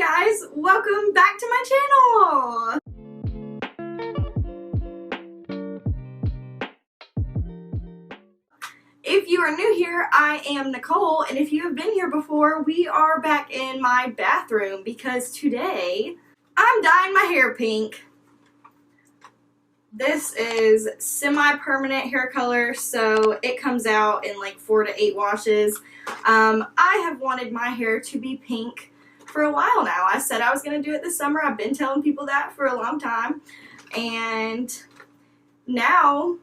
guys, welcome back to my channel! If you are new here, I am Nicole, and if you have been here before, we are back in my bathroom because today I'm dyeing my hair pink. This is semi-permanent hair color, so it comes out in like 4 to 8 washes. I have wanted my hair to be pink for a while now. I said I was going to do it this summer. I've been telling people that for a long time, and now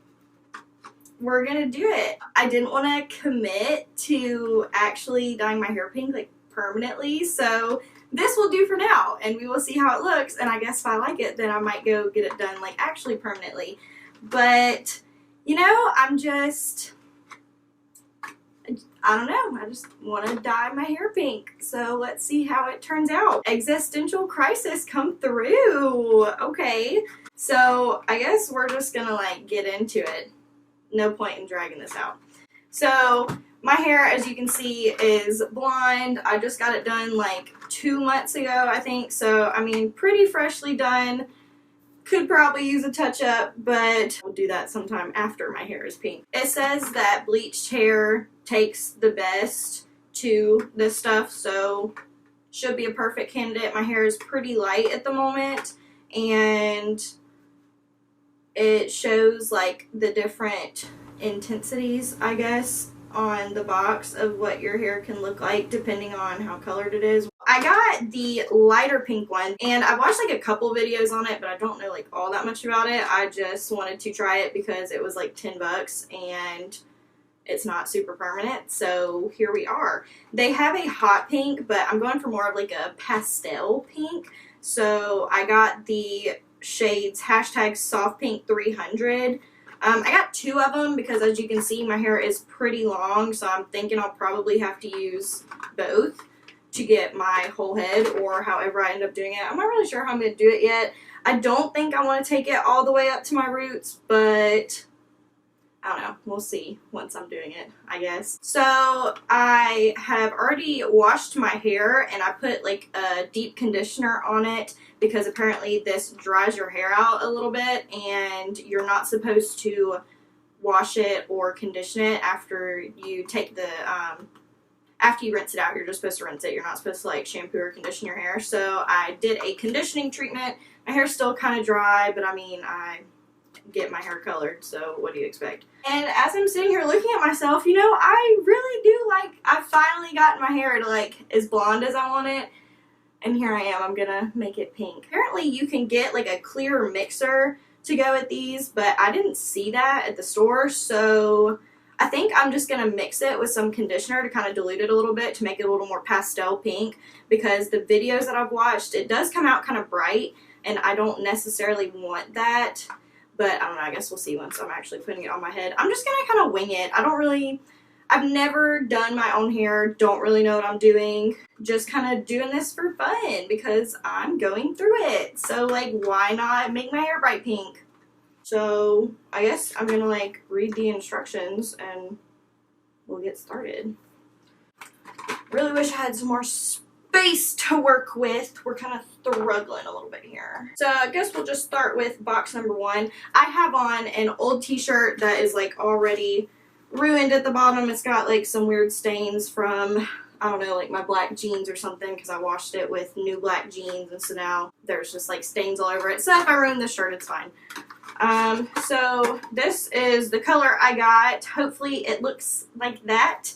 we're going to do it. I didn't want to commit to actually dyeing my hair pink like permanently, so this will do for now, and we will see how it looks, and I guess if I like it, then I might go get it done like actually permanently. But, you know, I don't know, I just want to dye my hair pink, so let's see how it turns out. Existential crisis come through. Okay, so I guess we're just gonna like get into it. No point in dragging this out. So my hair, as you can see, is blonde. I just got it done like 2 months ago, I think. So, I mean, pretty freshly done. Could probably use a touch-up, but I'll do that sometime after my hair is pink. It says that bleached hair takes the best to this stuff, so should be a perfect candidate. My hair is pretty light at the moment, and it shows like the different intensities, I guess, on the box of what your hair can look like depending on how colored it is. I got the lighter pink one, and I watched like a couple videos on it, but I don't know like all that much about it. I just wanted to try it because it was like 10 bucks and it's not super permanent, so here we are. They have a hot pink, but I'm going for more of like a pastel pink, so I got the shades hashtag soft pink 300. I got 2 of them because, as you can see, my hair is pretty long, so I'm thinking I'll probably have to use both to get my whole head, or however I end up doing it. I'm not really sure how I'm going to do it yet. I don't think I want to take it all the way up to my roots, but I don't know. We'll see once I'm doing it, I guess. So I have already washed my hair, and I put like a deep conditioner on it because apparently this dries your hair out a little bit, and you're not supposed to wash it or condition it after you take the, after you rinse it out. You're just supposed to rinse it. You're not supposed to like shampoo or condition your hair. So I did a conditioning treatment. My hair's still kind of dry, but I mean, I get my hair colored, so what do you expect? And as I'm sitting here looking at myself, you know, I really do like, I finally got my hair to like as blonde as I want it, and here I am. I'm gonna make it pink. Apparently you can get like a clear mixer to go with these, but I didn't see that at the store, so I think I'm just gonna mix it with some conditioner to kind of dilute it a little bit to make it a little more pastel pink, because the videos that I've watched, it does come out kind of bright, and I don't necessarily want that. But I don't know, I guess we'll see once I'm actually putting it on my head. I'm just going to kind of wing it. I've never done my own hair, don't really know what I'm doing. Just kind of doing this for fun because I'm going through it. So like, why not make my hair bright pink? So I guess I'm going to like read the instructions and we'll get started. Really wish I had some more space to work with. We're kind of struggling a little bit here. So I guess we'll just start with box number 1. I have on an old t-shirt that is like already ruined at the bottom. It's got like some weird stains from, I don't know, like my black jeans or something, because I washed it with new black jeans, and so now there's just like stains all over it. So if I ruin this shirt, it's fine. So this is the color I got. Hopefully it looks like that.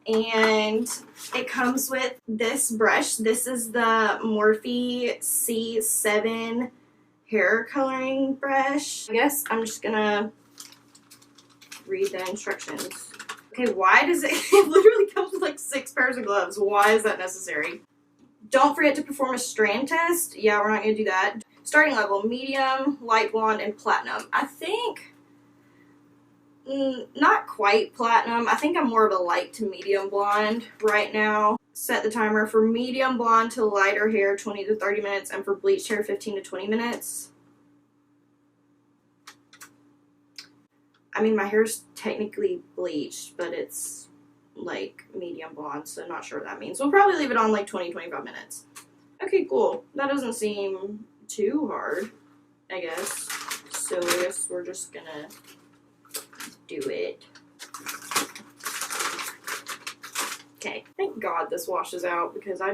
And it comes with this brush. This is the Morphe C7 hair coloring brush. I guess I'm just gonna read the instructions. Okay, why does it literally comes with like 6 pairs of gloves. Why is that necessary? Don't forget to perform a strand test. Yeah, we're not gonna do that. Starting level, medium, light blonde, and platinum. I think not quite platinum. I think I'm more of a light to medium blonde right now. Set the timer for medium blonde to lighter hair 20 to 30 minutes, and for bleached hair 15 to 20 minutes. I mean, my hair's technically bleached, but it's like medium blonde, so not sure what that means. We'll probably leave it on like 20-25 minutes. Okay, cool. That doesn't seem too hard, I guess. So I guess we're just gonna do it. Okay, thank God this washes out because I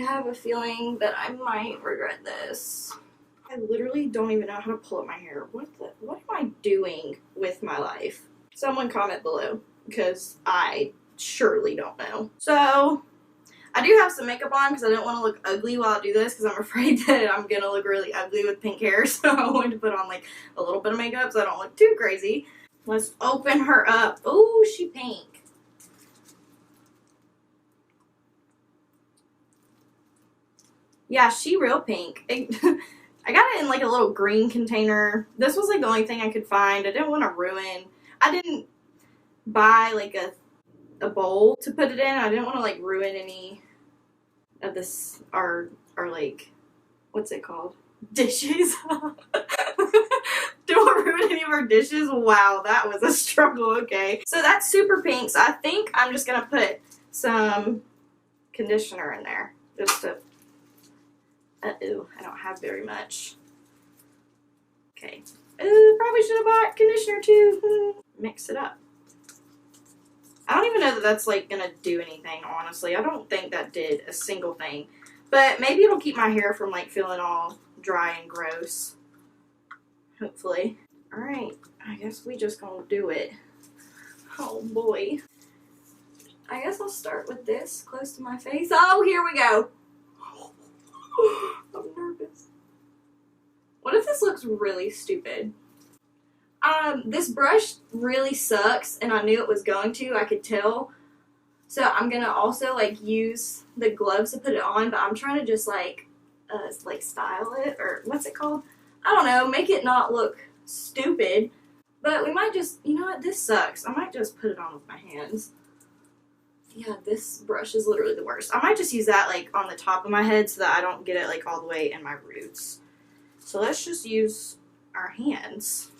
have a feeling that I might regret this. I literally don't even know how to pull up my hair. What am I doing with my life? Someone comment below because I surely don't know. So I do have some makeup on because I don't want to look ugly while I do this because I'm afraid that I'm gonna look really ugly with pink hair. So I wanted to put on like a little bit of makeup so I don't look too crazy. Let's open her up. Oh, she pink. Yeah, she real pink. I got it in like a little green container. This was like the only thing I could find. I didn't want to ruin. I didn't buy like a bowl to put it in. I didn't want to like ruin any of this our like, what's it called? Dishes. Don't want to ruin any of our dishes. Wow, that was a struggle. Okay. So that's super pink. So I think I'm just gonna put some conditioner in there. Just to uh-oh, I don't have very much. Okay. Ooh, probably should have bought conditioner too. Mix it up. I don't even know that that's like gonna do anything, honestly. I don't think that did a single thing. But maybe it'll keep my hair from like feeling all dry and gross. Hopefully. Alright, I guess we just gonna do it. Oh boy. I guess I'll start with this close to my face. Oh, here we go. I'm nervous. What if this looks really stupid? This brush really sucks, and I knew it was going to. I could tell. So I'm gonna also like use the gloves to put it on, but I'm trying to just like style it, or what's it called? I don't know. Make it not look stupid. But we might just, you know what? This sucks. I might just put it on with my hands. Yeah, this brush is literally the worst. I might just use that like on the top of my head so that I don't get it like all the way in my roots. So let's just use our hands.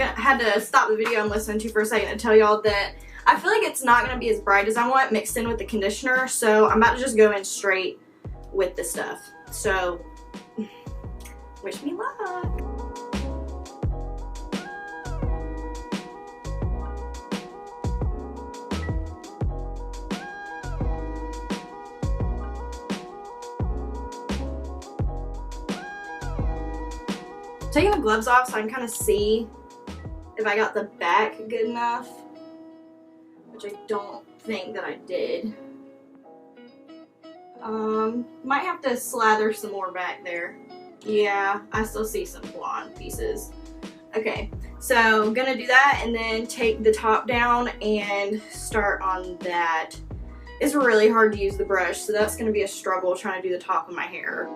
I had to stop the video I'm listening to for a second to tell y'all that I feel like it's not going to be as bright as I want mixed in with the conditioner, so I'm about to just go in straight with the stuff. So, wish me luck. Taking the gloves off so I can kind of see if I got the back good enough, which I don't think that I did. Might have to slather some more back there. Yeah, I still see some blonde pieces. Okay, so I'm gonna do that and then take the top down and start on that. It's really hard to use the brush, so that's gonna be a struggle trying to do the top of my hair.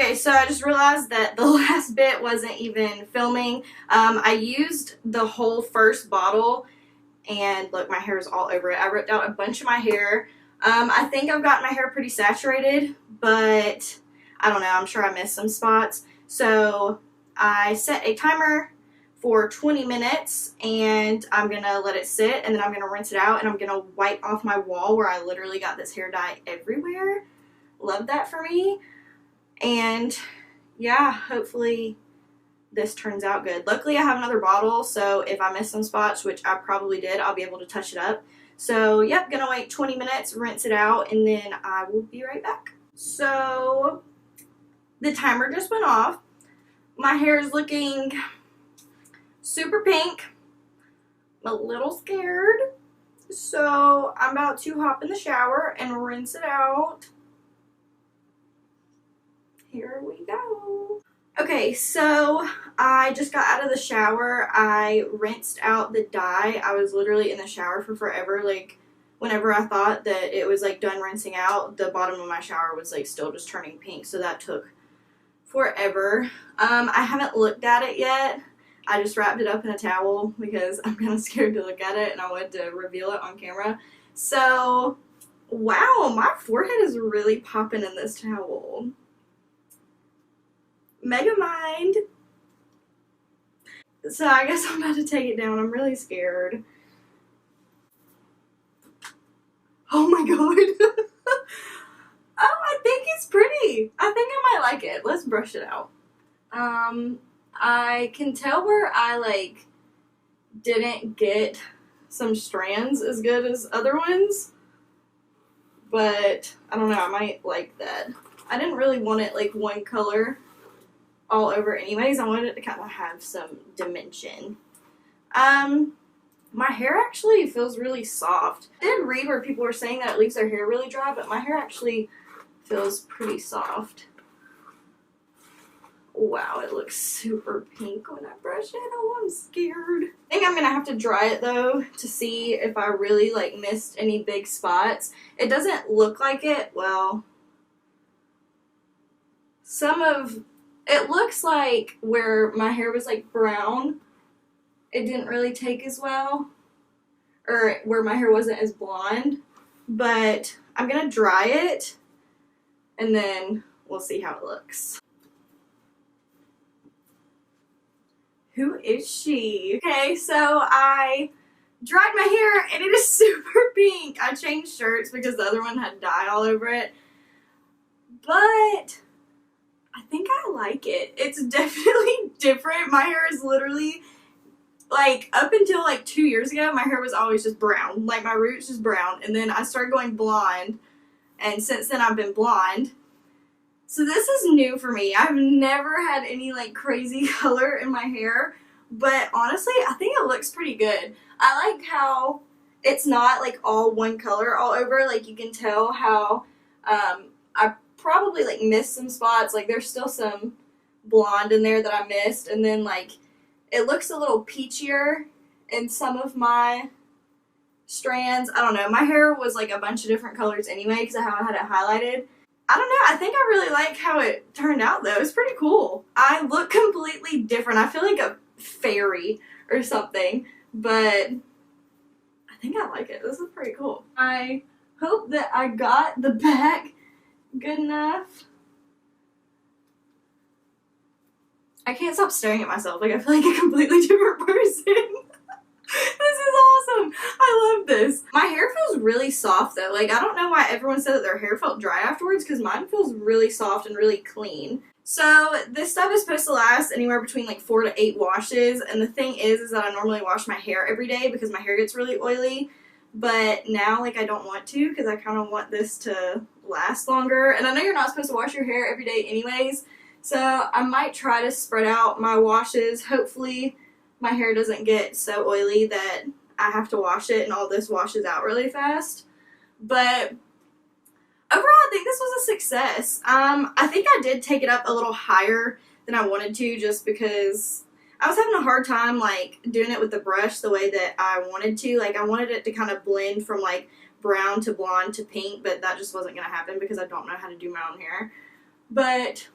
Okay, so I just realized that the last bit wasn't even filming. I used the whole first bottle, and look, my hair is all over it. I ripped out a bunch of my hair. I think I've got my hair pretty saturated, but I don't know. I'm sure I missed some spots. So I set a timer for 20 minutes, and I'm going to let it sit, and then I'm going to rinse it out, and I'm going to wipe off my wall where I literally got this hair dye everywhere. Love that for me. And yeah, hopefully this turns out good. Luckily I have another bottle, so if I miss some spots, which I probably did, I'll be able to touch it up. So yep, gonna wait 20 minutes, rinse it out, and then I will be right back. So the timer just went off. My hair is looking super pink. I'm a little scared. So I'm about to hop in the shower and rinse it out. Here we go. Okay, so I just got out of the shower. I rinsed out the dye. I was literally in the shower for forever. Like, whenever I thought that it was like done rinsing out, the bottom of my shower was like still just turning pink, so that took forever. I haven't looked at it yet. I just wrapped it up in a towel because I'm kind of scared to look at it and I wanted to reveal it on camera. So, wow, my forehead is really popping in this towel. Mega mind. So I guess I'm about to take it down. I'm really scared. Oh my god. Oh, I think it's pretty. I think I might like it. Let's brush it out. I can tell where I like didn't get some strands as good as other ones, but I don't know, I might like that. I didn't really want it like one color all over anyways. I wanted it to kind of have some dimension. My hair actually feels really soft. I did read where people were saying that it leaves their hair really dry, but my hair actually feels pretty soft. Wow, it looks super pink when I brush it. Oh, I'm scared. I think I'm gonna have to dry it though to see if I really like missed any big spots. It doesn't look like it. Well, it looks like where my hair was like brown, it didn't really take as well, or where my hair wasn't as blonde, but I'm gonna dry it and then we'll see how it looks. Who is she? Okay, so I dried my hair and it is super pink. I changed shirts because the other one had dye all over it, but I think I like it. It's definitely different. My hair is literally, like, up until like 2 years ago, my hair was always just brown. Like, my roots just brown, and then I started going blonde, and since then I've been blonde. So this is new for me. I've never had any like crazy color in my hair, but honestly, I think it looks pretty good. I like how it's not like all one color all over. Like, you can tell how I probably like missed some spots. Like, there's still some blonde in there that I missed, and then like it looks a little peachier in some of my strands. I don't know. My hair was like a bunch of different colors anyway because I had it highlighted. I don't know, I think I really like how it turned out though. It's pretty cool. I look completely different. I feel like a fairy or something, but I think I like it. This is pretty cool. I hope that I got the back good enough. I can't stop staring at myself. Like, I feel like a completely different person. This is awesome. I love this. My hair feels really soft though. Like, I don't know why everyone said that their hair felt dry afterwards, because mine feels really soft and really clean. So this stuff is supposed to last anywhere between like 4 to 8 washes, and the thing is that I normally wash my hair every day because my hair gets really oily, but now like I don't want to because I kind of want this to last longer. And I know you're not supposed to wash your hair every day anyways, so I might try to spread out my washes. Hopefully my hair doesn't get so oily that I have to wash it and all this washes out really fast. But overall, I think this was a success. I think I did take it up a little higher than I wanted to, just because I was having a hard time like doing it with the brush the way that I wanted to. Like, I wanted it to kind of blend from like brown to blonde to pink, but that just wasn't going to happen because I don't know how to do my own hair. But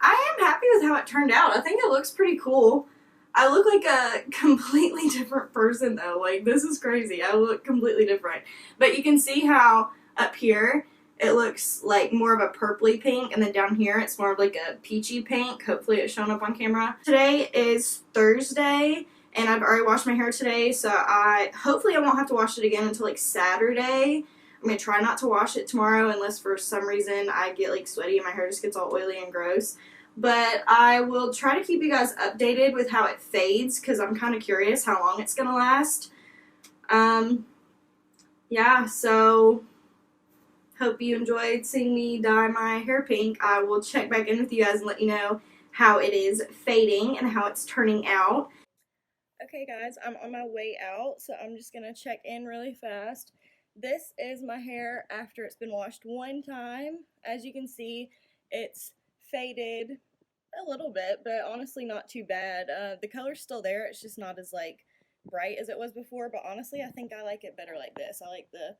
I am happy with how it turned out. I think it looks pretty cool. I look like a completely different person though. Like, this is crazy. I look completely different. But you can see how up here it looks like more of a purpley pink, and then down here it's more of like a peachy pink. Hopefully it's showing up on camera. Today is Thursday and I've already washed my hair today, so hopefully I won't have to wash it again until like Saturday. I'm going to try not to wash it tomorrow unless for some reason I get like sweaty and my hair just gets all oily and gross. But I will try to keep you guys updated with how it fades because I'm kind of curious how long it's going to last. Yeah, so hope you enjoyed seeing me dye my hair pink. I will check back in with you guys and let you know how it is fading and how it's turning out. Okay guys, I'm on my way out, so I'm just gonna check in really fast. This is my hair after it's been washed one time. As you can see, it's faded a little bit, but honestly not too bad. The color's still there, it's just not as like bright as it was before, but honestly I think I like it better like this. I like the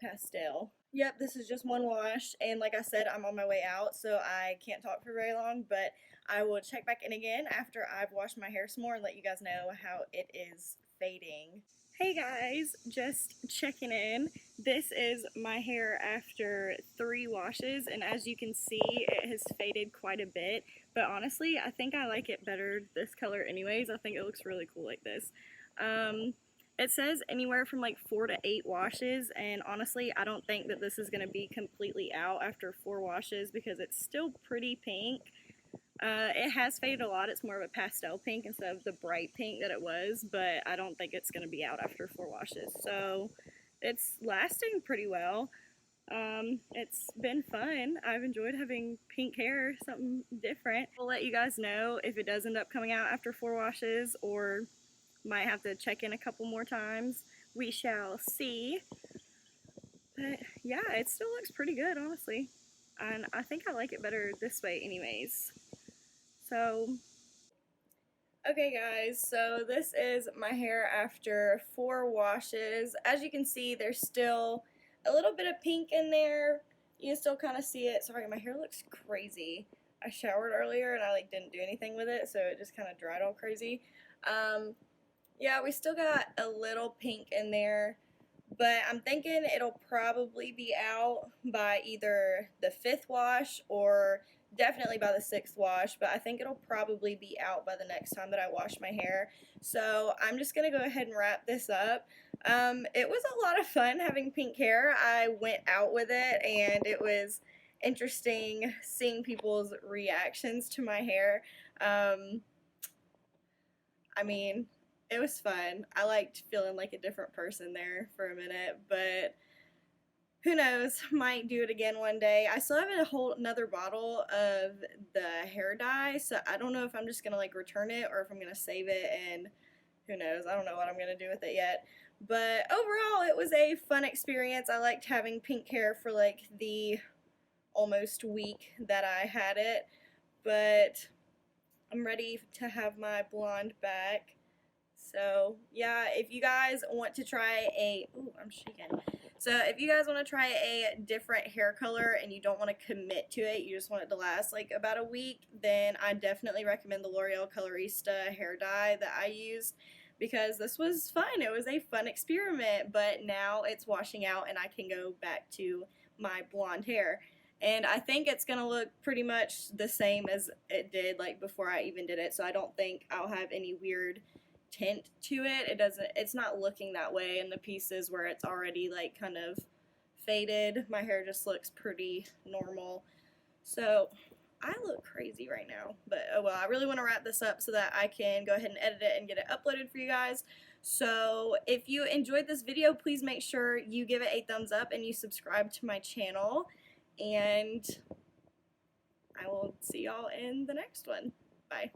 pastel. Yep, this is just one wash, and like I said, I'm on my way out, so I can't talk for very long, but I will check back in again after I've washed my hair some more and let you guys know how it is fading. Hey guys, just checking in. This is my hair after 3 washes, and as you can see, it has faded quite a bit, but honestly, I think I like it better this color anyways. I think it looks really cool like this. It says anywhere from like 4 to 8 washes, and honestly I don't think that this is going to be completely out after 4 washes because it's still pretty pink. It has faded a lot. It's more of a pastel pink instead of the bright pink that it was, but I don't think it's going to be out after 4 washes. So it's lasting pretty well. It's been fun. I've enjoyed having pink hair, something different. I'll let you guys know if it does end up coming out after 4 washes or might have to check in a couple more times. We shall see. But yeah, it still looks pretty good, honestly. And I think I like it better this way anyways. So, okay guys, so this is my hair after 4 washes. As you can see, there's still a little bit of pink in there. You can still kind of see it. Sorry, my hair looks crazy. I showered earlier and I like didn't do anything with it, so it just kind of dried all crazy. Yeah, we still got a little pink in there, but I'm thinking it'll probably be out by either the 5th wash or definitely by the 6th wash, but I think it'll probably be out by the next time that I wash my hair. So I'm just going to go ahead and wrap this up. It was a lot of fun having pink hair. I went out with it and it was interesting seeing people's reactions to my hair. I mean, it was fun. I liked feeling like a different person there for a minute, but who knows, might do it again one day. I still have a whole another bottle of the hair dye, so I don't know if I'm just gonna like return it or if I'm gonna save it, and who knows, I don't know what I'm gonna do with it yet. But overall, it was a fun experience. I liked having pink hair for like the almost week that I had it, but I'm ready to have my blonde back. So yeah, if you guys want to try I'm shaking. So if you guys want to try a different hair color and you don't want to commit to it, you just want it to last like about a week, then I definitely recommend the L'Oreal Colorista hair dye that I used because this was fun. It was a fun experiment, but now it's washing out and I can go back to my blonde hair. And I think it's going to look pretty much the same as it did like before I even did it, so I don't think I'll have any weird tint to it. It's not looking that way in the pieces where it's already like kind of faded. My hair just looks pretty normal. So I look crazy right now, but oh well. I really want to wrap this up so that I can go ahead and edit it and get it uploaded for you guys. So if you enjoyed this video, please make sure you give it a thumbs up and you subscribe to my channel, and I will see y'all in the next one. Bye.